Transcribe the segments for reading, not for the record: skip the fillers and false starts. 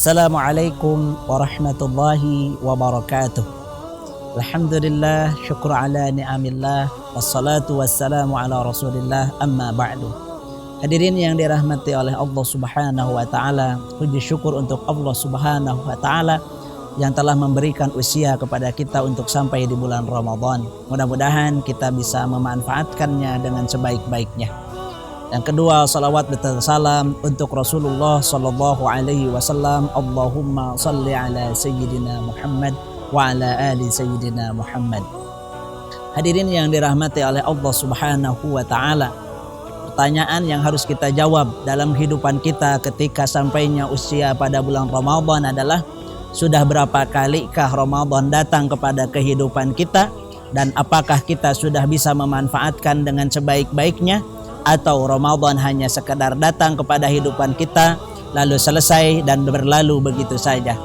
Assalamualaikum warahmatullahi wabarakatuh. Alhamdulillah, syukur ala ni'amillah, wassalatu wassalamu ala rasulillah, amma ba'du. Hadirin yang dirahmati oleh Allah subhanahu wa ta'ala, puji syukur untuk Allah subhanahu wa ta'ala yang telah memberikan usia kepada kita untuk sampai di bulan Ramadan. Mudah-mudahan kita bisa memanfaatkannya dengan sebaik-baiknya. Yang kedua, salawat dan salam untuk Rasulullah sallallahu alaihi wasallam. Allahumma salli ala sayyidina Muhammad wa ala ali sayyidina Muhammad. Hadirin yang dirahmati oleh Allah subhanahu wa ta'ala, pertanyaan yang harus kita jawab dalam kehidupan kita ketika sampainya usia pada bulan Ramadan adalah, sudah berapa kalikah Ramadan datang kepada kehidupan kita, dan apakah kita sudah bisa memanfaatkan dengan sebaik-baiknya, atau Ramadan hanya sekedar datang kepada kehidupan kita lalu selesai dan berlalu begitu saja.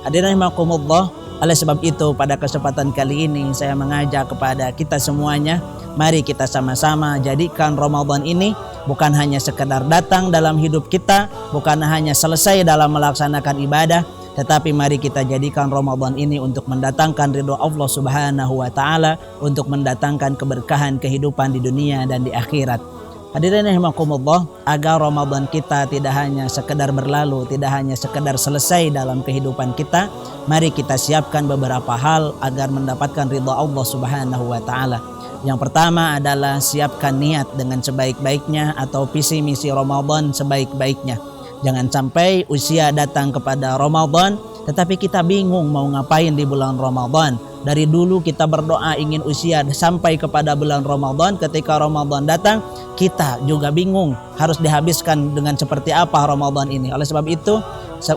Hadirin rahimakumullah, oleh sebab itu pada kesempatan kali ini saya mengajak kepada kita semuanya, mari kita sama-sama jadikan Ramadan ini bukan hanya sekedar datang dalam hidup kita, bukan hanya selesai dalam melaksanakan ibadah, tetapi mari kita jadikan Ramadan ini untuk mendatangkan ridho Allah subhanahu wa ta'ala, untuk mendatangkan keberkahan kehidupan di dunia dan di akhirat. Hadirin rahimakumullah, agar Ramadan kita tidak hanya sekedar berlalu, tidak hanya sekedar selesai dalam kehidupan kita, mari kita siapkan beberapa hal agar mendapatkan ridha Allah subhanahu wa ta'ala. Yang pertama adalah siapkan niat dengan sebaik-baiknya, atau visi misi Ramadan sebaik-baiknya. Jangan sampai usia datang kepada Ramadan tetapi kita bingung mau ngapain di bulan Ramadan. Dari dulu kita berdoa ingin usia sampai kepada bulan Ramadan, ketika Ramadan datang kita juga bingung harus dihabiskan dengan seperti apa Ramadan ini. Oleh sebab itu,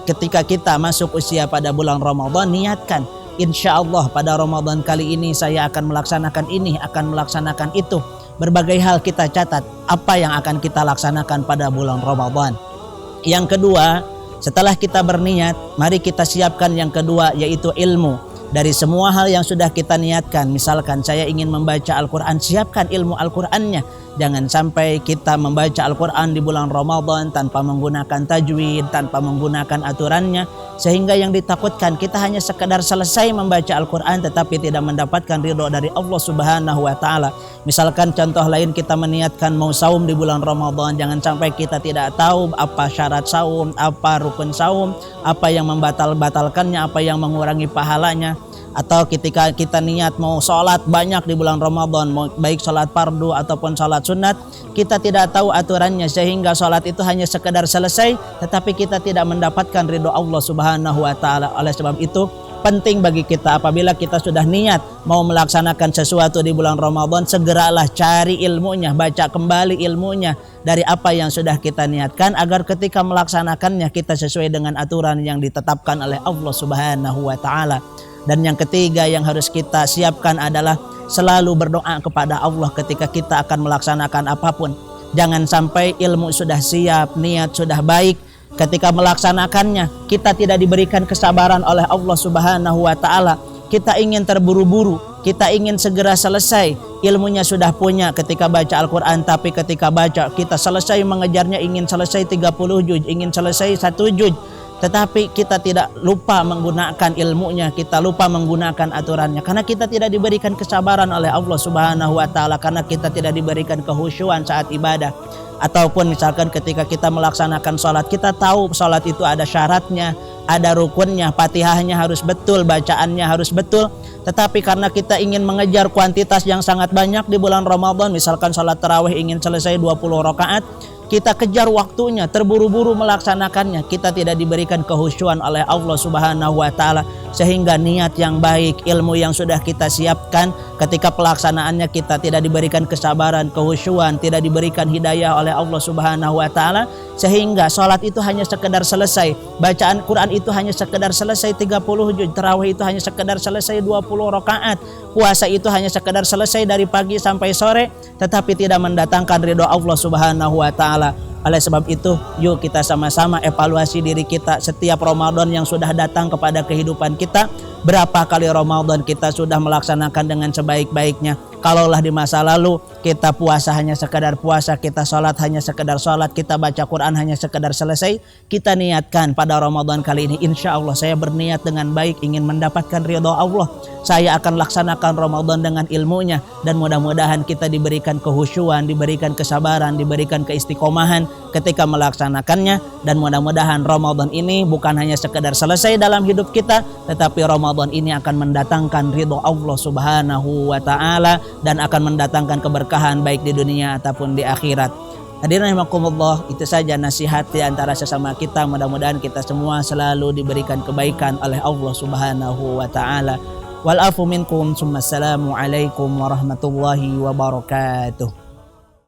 ketika kita masuk usia pada bulan Ramadan, niatkan, insya Allah pada Ramadan kali ini saya akan melaksanakan ini, akan melaksanakan itu. Berbagai hal kita catat apa yang akan kita laksanakan pada bulan Ramadan. Yang kedua, setelah kita berniat, mari kita siapkan yang kedua, yaitu ilmu. Dari semua hal yang sudah kita niatkan, misalkan saya ingin membaca Al-Quran, siapkan ilmu Al-Qurannya. Jangan sampai kita membaca Al-Quran di bulan Ramadan tanpa menggunakan tajwid, tanpa menggunakan aturannya, sehingga yang ditakutkan kita hanya sekedar selesai membaca Al-Quran tetapi tidak mendapatkan ridho dari Allah subhanahu wa ta'ala. Misalkan contoh lain, kita meniatkan mau saum di bulan Ramadan, jangan sampai kita tidak tahu apa syarat saum, apa rukun saum, apa yang membatalkannya, apa yang mengurangi pahalanya. Atau ketika kita niat mau sholat banyak di bulan Ramadan, baik sholat fardu ataupun sholat sunat, kita tidak tahu aturannya, sehingga sholat itu hanya sekedar selesai tetapi kita tidak mendapatkan ridho Allah subhanahu wa ta'ala. Oleh sebab itu penting bagi kita, apabila kita sudah niat mau melaksanakan sesuatu di bulan Ramadan, segeralah cari ilmunya, baca kembali ilmunya dari apa yang sudah kita niatkan, agar ketika melaksanakannya kita sesuai dengan aturan yang ditetapkan oleh Allah subhanahu wa ta'ala. Dan yang ketiga yang harus kita siapkan adalah selalu berdoa kepada Allah ketika kita akan melaksanakan apapun. Jangan sampai ilmu sudah siap, niat sudah baik, ketika melaksanakannya kita tidak diberikan kesabaran oleh Allah subhanahu wa ta'ala. Kita ingin terburu-buru, kita ingin segera selesai, ilmunya sudah punya ketika baca Al-Quran, tapi ketika baca kita selesai mengejarnya, ingin selesai 30 juz, ingin selesai 1 juz, tetapi kita tidak lupa menggunakan ilmunya, kita lupa menggunakan aturannya, karena kita tidak diberikan kesabaran oleh Allah subhanahu wa ta'ala, karena kita tidak diberikan kehusyuan saat ibadah. Ataupun misalkan ketika kita melaksanakan sholat, kita tahu sholat itu ada syaratnya, ada rukunnya, fatihahnya harus betul, bacaannya harus betul, tetapi karena kita ingin mengejar kuantitas yang sangat banyak di bulan Ramadan, misalkan sholat tarawih ingin selesai 20 rakaat, kita kejar waktunya, terburu-buru melaksanakannya, kita tidak diberikan kehusyuan oleh Allah subhanahu wa ta'ala, sehingga niat yang baik, ilmu yang sudah kita siapkan, ketika pelaksanaannya kita tidak diberikan kesabaran, kehusyuan, tidak diberikan hidayah oleh Allah subhanahu wa ta'ala, sehingga sholat itu hanya sekedar selesai, bacaan Quran itu hanya sekedar selesai 30 juz, tarawih itu hanya sekedar selesai 20 rakaat, puasa itu hanya sekedar selesai dari pagi sampai sore, tetapi tidak mendatangkan ridho Allah subhanahu wa ta'ala. Oleh sebab itu, yuk kita sama-sama evaluasi diri kita setiap Ramadan yang sudah datang kepada kehidupan kita. Berapa kali Ramadan kita sudah melaksanakan dengan sebaik-baiknya? Kalaulah di masa lalu kita puasa hanya sekedar puasa, kita sholat hanya sekedar sholat, kita baca Quran hanya sekedar selesai, kita niatkan pada Ramadan kali ini, insya Allah saya berniat dengan baik ingin mendapatkan ridho Allah. Saya akan laksanakan Ramadan dengan ilmunya, dan mudah-mudahan kita diberikan kehusyuan, diberikan kesabaran, diberikan keistiqomahan ketika melaksanakannya. Dan mudah-mudahan Ramadan ini bukan hanya sekedar selesai dalam hidup kita, tetapi Ramadan ini akan mendatangkan ridho Allah Subhanahu wa ta'ala dan akan mendatangkan keberkahan baik di dunia ataupun di akhirat. Hadirin rahimakumullah, itu saja nasihat di antara sesama kita. Mudah-mudahan kita semua selalu diberikan kebaikan oleh Allah Subhanahu wa ta'ala. Wal afu minkum, summa assalamu alaikum warahmatullahi wabarakatuh.